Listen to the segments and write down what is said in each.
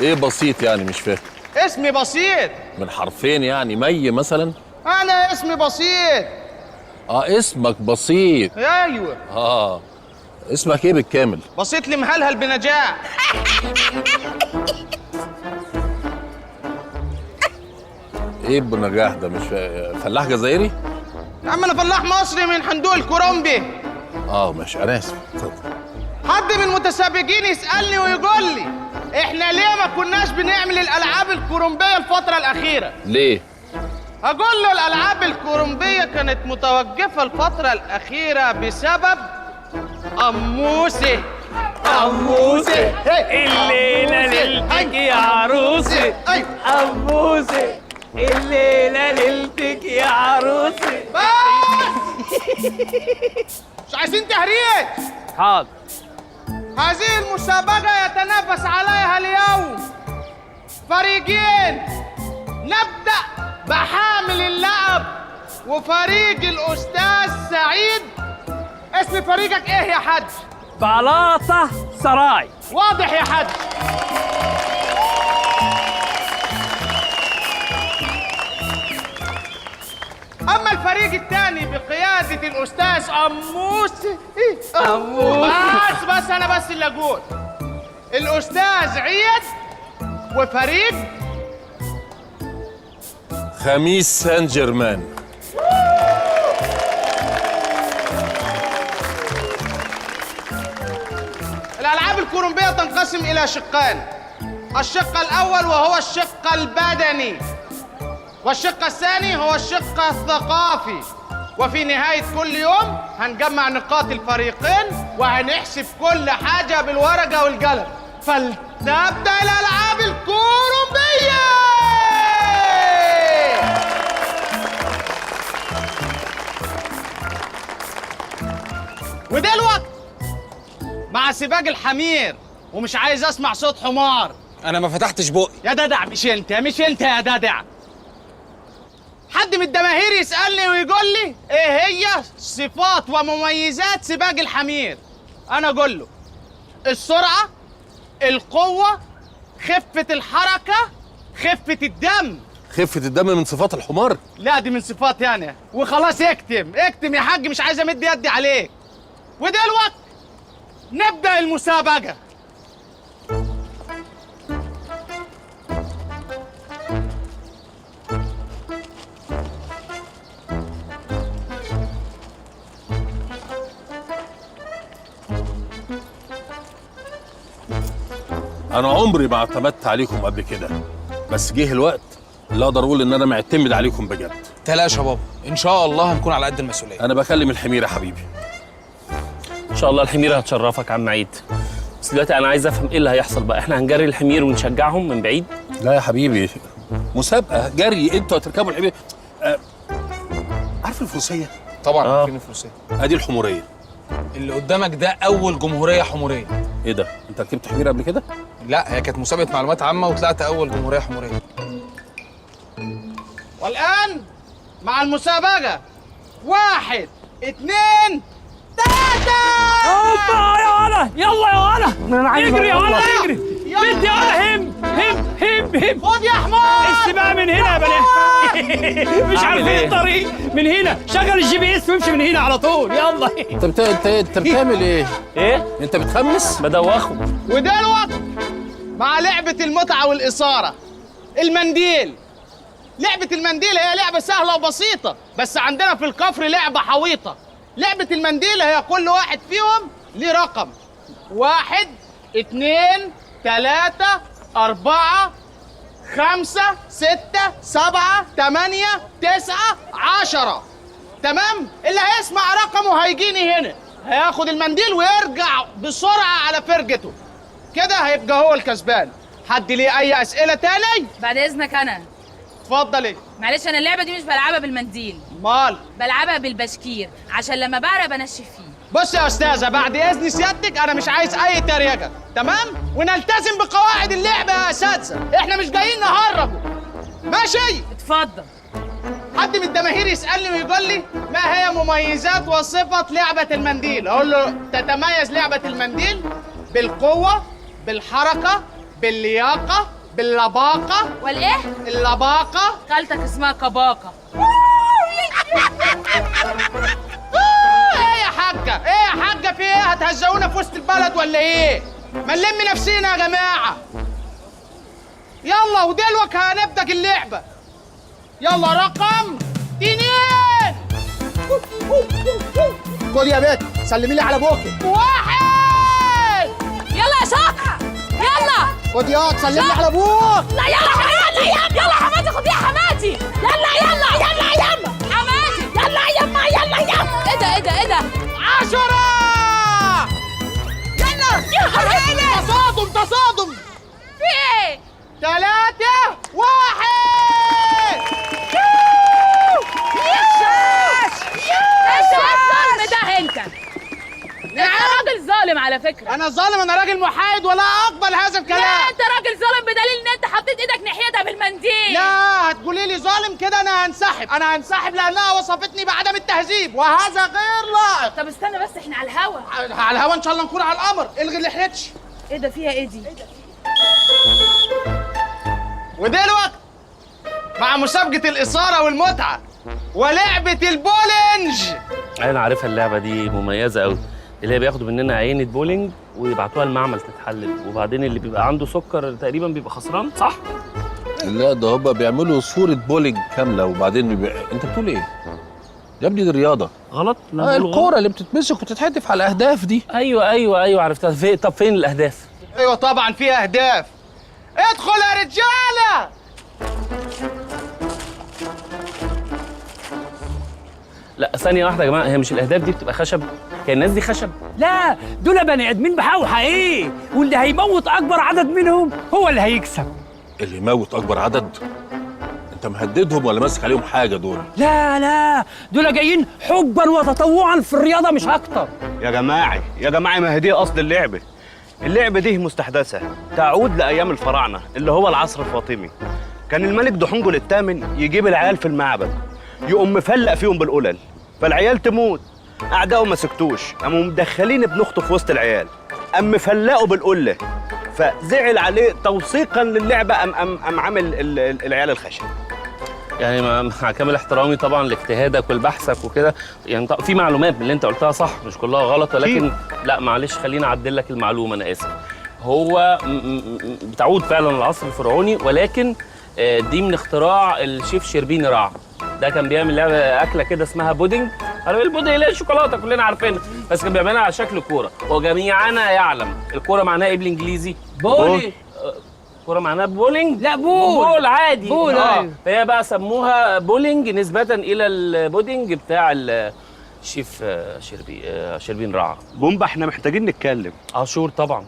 ايه بسيط يعني؟ مش فاهم. اسمي بسيط. من حرفين يعني؟ مي مثلا؟ انا اسمي بسيط. اسمك بسيط. ايوه. اسمك ايه بالكامل؟ بسيط لي مهلهل بنجاح. ايه بنجاح ده؟ مش فلاح جزائري؟ يا عم انا فلاح مصري من حندوق الكرنبي. ماشي، انا اسف. اتفضل. حد من المتسابقين يسالني ويقول لي احنا ليه ما كناش بنعمل الالعاب الكرنبيه الفتره الاخيره؟ ليه؟ اقول له الالعاب الكرنبيه كانت متوقفه الفتره الاخيره بسبب أموسة. أموسة الليلة ليلتك يا عروسي. أموسة الليلة ليلتك يا عروسي. مش عايزين تهريج. حاضر. هذه المسابقة يتنافس عليها اليوم فريقين. نبدأ بحامل اللقب وفريق الأستاذ سعيد. اسم فريقك ايه يا حاج؟ بلاطة سراي. واضح يا حاج. أما الفريق الثاني بقيادة الأستاذ أموس. بس أنا بس اللي أقول. الأستاذ عيد وفريق خميس سان جيرمان. الألعاب الكولومبية تنقسم إلى شقين. الشق الأول وهو الشق البدني، والشق الثاني هو الشق الثقافي. وفي نهاية كل يوم هنجمع نقاط الفريقين وهنحسب كل حاجة بالورقة والقلم. فلتبدأ الألعاب الكولومبية. ودلوقتي مع سباق الحمير، ومش عايز اسمع صوت حمار. انا ما فتحتش بقي يا ددع. مش انت يا ددع. حد من الجماهير يسألني ويقول لي ايه هي صفات ومميزات سباق الحمير؟ انا اقول له السرعة، القوة، خفة الحركة، خفة الدم. خفة الدم من صفات الحمار؟ لا دي من صفات يعني. وخلاص اكتم يا حاج، مش عايز امد يدي عليك. ودلوقتي نبدأ المسابقة. انا عمري ما اعتمدت عليكم قبل كده، بس جه الوقت اللي اقدر اقول ان انا معتمد عليكم بجد. تلاش يا بابا، ان شاء الله هنكون على قد المسؤوليه. انا بكلم الحمير يا حبيبي. ان شاء الله الحمير هتشرفك عم عيد. بس دلوقتي انا عايز افهم ايه اللي هيحصل بقى. احنا هنجري الحمير ونشجعهم من بعيد؟ لا يا حبيبي، مسابقة جري، انتوا هتركبوا الحمير. عارف الفروسية؟ طبعا عارفين الفروسيه. ادي الحمورية. اللي قدامك ده اول جمهوريه حموريه. ايه ده؟ انت ركبت حمير قبل كده؟ لا، هي كانت مسابقه معلومات عامه وطلعت اول جمهوريه حموريه. والآن مع المسابقة 1 2 3. اوبا يا ولا، يلا يا ولا، اجري يا ولا اجري. بنت يا ولا، هم. خد يا حمار. السباق من هنا يا بنات. مش عارفين الطريق من هنا. شغل الGPS وامشي من هنا على طول. يلا. انت بتعمل ايه؟ ايه؟ انت بتخمس؟ بدوخهم. ودلوقتي مع لعبة المتعة والإثارة، المنديل. لعبة المنديل هي لعبة سهلة وبسيطة، بس عندنا في الكفر لعبة حويطة. لعبة المنديل هي كل واحد فيهم ليه رقم: 1 2 3 4 5 6 7 8 9 10. تمام؟ اللي هيسمع رقمه هيجيني هنا، هياخد المنديل ويرجع بسرعة على فرقته. كده هيبقى هو الكسبان. حد ليه أي أسئلة تاني؟ بعد اذنك انا. اتفضلي. معلش انا اللعبه دي مش بلعبها بالمنديل، مال؟ بلعبها بالبشكير عشان لما بعرق بنشف فيه. بص يا استاذه، بعد اذن سيادتك انا مش عايز اي تريقه، تمام؟ ونلتزم بقواعد اللعبه يا اساتذه، احنا مش جايين نهربوا. ماشي؟ اتفضل. حد من الجماهير يسالني ويقول لي ما هي مميزات وصفه لعبه المنديل؟ اقول له تتميز لعبه المنديل بالقوه، بالحركه، باللياقه، باللباقه. والايه؟ اللباقه. خالتك اسمها كباقه. ايه يا حاجه؟ ايه يا حاجه؟ في ايه؟ هتهزقونا في وسط البلد ولا ايه؟ ما نلم نفسينا يا جماعه. يلا ودلوقتي هنبدا اللعبه. يلا رقم 2. خد يا بنت سلمي لي على بوكي. 1. يلا يا شاطر يلا. خد ياض سلمي لي على ابوك. لا يلا حماتي يلا حماتي خديها حماتي. يلا حماتي يلا. ايه ده 10. يلا تصادم. في ايه؟ 3 1. انت الظالم ده انت راجل ظالم على فكره. انا ظالم؟ انا راجل محايد ولا اقبل هذا لا الكلام. انت راجل ظالم بدليل ان انت حطيت ايدك ناحيتها بالمنديل. لا هتقولي لي ظالم كده انا هنسحب لانها وصفتني بعدم التهذيب وهذا غير لائق. طب استنى بس احنا على الهوا. على الهوا ان شاء الله نكون على القمر. الغي اللي حرتش. ايه ده فيها ايه دي؟ ودلوقتي مع مسابقة الإثارة والمتعة ولعبة البولنج. انا عارفها اللعبه دي مميزه قوي، اللي هي بياخدوا مننا عينه بولينج ويبعتوها المعمل تتحلل، وبعدين اللي بيبقى عنده سكر تقريبا بيبقى خسران، صح؟ لا ده هما بيعملوا صورة بولينج كاملة وبعدين انت بتقول ايه؟ يا ابني دي رياضة. غلط؟ لا بقول غلط. الكورة اللي بتتمسك وتتحدف على الأهداف دي. ايوه عرفتها. طب فين الاهداف؟ أيوة طبعا فيها أهداف. ادخل يا رجالة. لا ثانيه واحده يا جماعه، هي مش الاهداف دي بتبقى خشب؟ هي الناس دي خشب؟ لا دول بني ادمين بحقوا حقيقي، واللي هيموت اكبر عدد منهم هو اللي هيكسب. اللي يموت أكبر عدد؟ انت مهددهم ولا ماسك عليهم حاجة دول؟ لا دول جايين حبا وتطوعا في الرياضه مش اكتر. يا جماعة ما هي دي أصل اللعبة دي مستحدثة تعود لأيام الفراعنة اللي هو العصر الفاطمي. كان الملك دحنجل الثامن يجيب العيال في المعبد يقوم مفلق فيهم بالقلل، فالعيال تموت. أعدائه ما سكتوش، قاموا مدخلين ابن أخته في وسط العيال، قام مفلقه بالقلة، فزعل عليه توثيقا للعبة قام عامل العيال الخشب. يعني مع كامل احترامي طبعا لاجتهادك ولبحثك وكده، يعني في معلومات من اللي انت قلتها صح، مش كلها غلط، ولكن لا معلش خليني اعدل لك المعلومه، انا اسف. هو بتعود فعلا للعصر الفرعوني، ولكن دي من اختراع الشيف شربيني رع. ده كان بيعمل لعبه اكله كده اسمها بودنج. عارف البودنج اللي هي الشوكولاته كلنا عارفينها، بس كان بيعملها على شكل كوره، وجميعنا يعلم الكوره معناها ايه بالانجليزي؟ بولي. كوره معناها بولينج؟ لا بول عادي. بول أيوه. فهي بقى سموها بولينج نسبة إلى البودنج بتاع الشيف شربين رع. بومبا احنا محتاجين نتكلم. شور طبعا.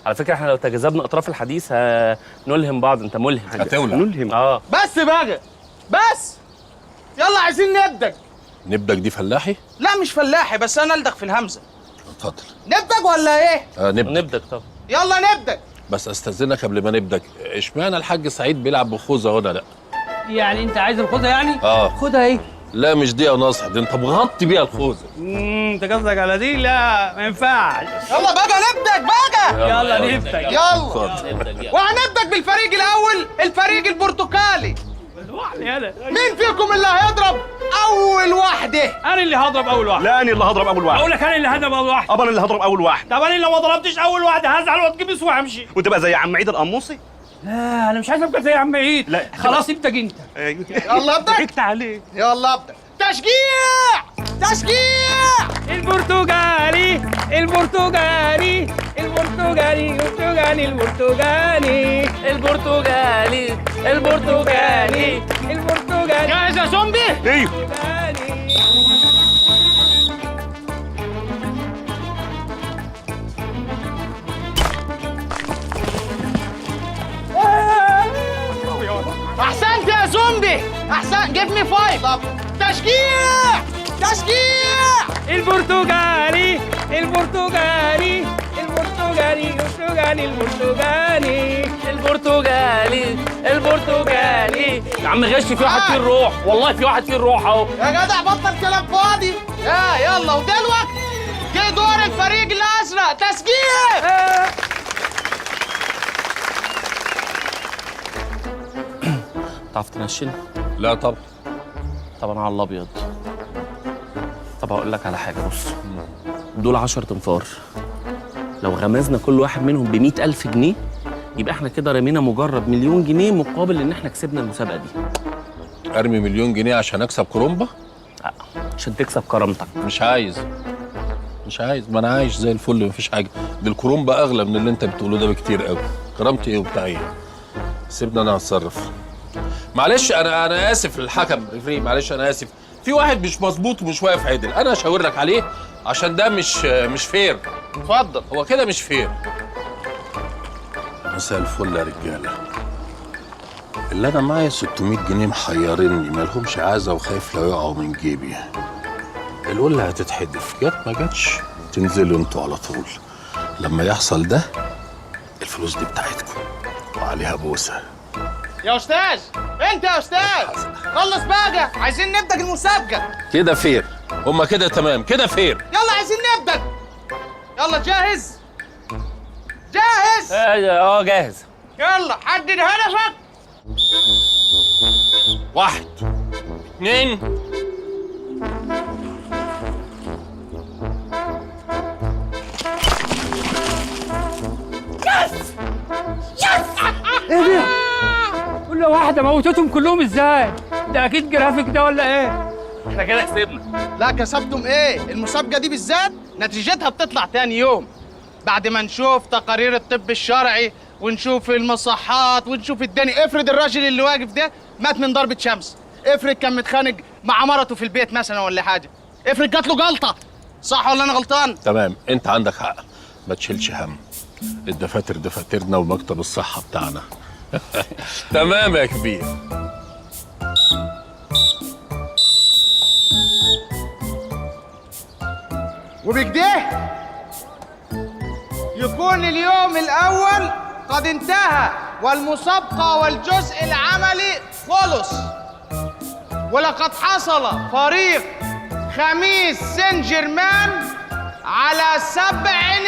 على فكرة احنا لو تجاذبنا أطراف الحديث هنلهم بعض. أنت ملهم. هتولع. نلهم. بس بقى بس. يلا عايزين نبدأ دي فلاحي؟ لا مش فلاحي، بس أنا ألدغ في الهمزة. اتفضل. نبدأ ولا إيه؟ نبدأ طبعا. يلا نبدأ. بس استاذنك قبل ما نبدا، اشمعنى الحاج سعيد بيلعب بخوذه وانا لا؟ يعني انت عايز الخوذه يعني؟ خدها ايه؟ لا مش دي يا ناصح، دي انت مغطي بيها الخوذه. انت قصدك على دي؟ لا ما ينفعش. يلا بقى نبدأ بقى. يلا نبدأ. يلا. وهنبدأ بالفريق الأول، الفريق البرتقالي. مين فيكم اللي هيضرب أول واحدة؟ انا اللي هضرب اول واحد. لا انا اللي هضرب أول واحد. اقول لك انا اللي هضرب اول واحد. أنا اللي هضرب أول واحد. طب انا لو ما ضربتش اول واحد هزعل واتكبس وهمشي. وتبقى زي عم عيد القموصي. لا انا مش عايز ابقى زي عم عيد. لا خلاص ابتج انت. يلا ابدأ. ضحكت عليه. يلا ابدأ. تشجيع البرتغالي جاهز يا زومبي؟ ايوه. أحسنت يا زومبي، أحسنت. جيف مي 5. تشجيع البرتغالي يا عم غش، في واحد فيه الروح، والله في واحد فيه الروح اهو. يا جدع بطل كلام فاضي. يلا ودلوقتي جه دور الفريق الأزرق. تشجيع. تعرف تنشن؟ لا طبعا. طبعا على الابيض. طب هقول لك على حاجه، بص، دول 10 تنفار، لو غمزنا كل واحد منهم ب100,000 جنيه يبقى احنا كده رمينا مجرد 1,000,000 جنيه مقابل ان احنا كسبنا المسابقه دي. ارمي 1,000,000 جنيه عشان اكسب كرومبا؟ لا، عشان تكسب كرامتك. مش عايز، ما انا عايش زي الفل، مفيش حاجه. دي الكرومبا اغلى من اللي انت بتقوله ده بكتير قوي. كرامتي ايه وبتاع ايه؟ سيبني انا هتصرف. معلش انا اسف للحكم ريفري، معلش انا اسف. في واحد مش مظبوط ومش واقف عدل، انا هشاور لك عليه عشان ده مش فير. اتفضل. هو كده مش فير. مساء الفل يا رجاله. اللي انا معايا 600 جنيه محيرني، مالهمش عازه وخايف لو يقعوا من جيبي. القله هتتحدف، جت ما جاتش تنزلوا انتوا على طول. لما يحصل ده الفلوس دي بتاعتكم وعليها بوسه. يا استاذ، انت يا استاذ خلص بقى، عايزين نبدا المسابقه. كده فير، هما كده تمام، كده فير. يلا عايزين نبدا. يلا جاهز؟ جاهز؟ جاهز. يلا حدد هدفك. 1 2 ايه ده؟ كل واحده موتتهم كلهم ازاي؟ ده اكيد جرافيك ده ولا ايه؟ احنا كده كسبنا. لا كسبتم ايه؟ المسابقه دي بالذات نتيجتها بتطلع تاني يوم بعد ما نشوف تقارير الطب الشرعي ونشوف المصحات ونشوف الدنيا. افرض الراجل اللي واقف ده مات من ضربه شمس، افرض كان متخانق مع مرته في البيت مثلا ولا حاجه، افرض جات له جلطه. صح ولا انا غلطان؟ تمام، انت عندك حق، ما تشيلش هم. الدفاتر دفاترنا ومكتب الصحه بتاعنا. تمام يا كبير. وبكده يكون اليوم الأول قد انتهى والمسابقة والجزء العملي خلص. ولقد حصل فريق خميس سان جيرمان على 7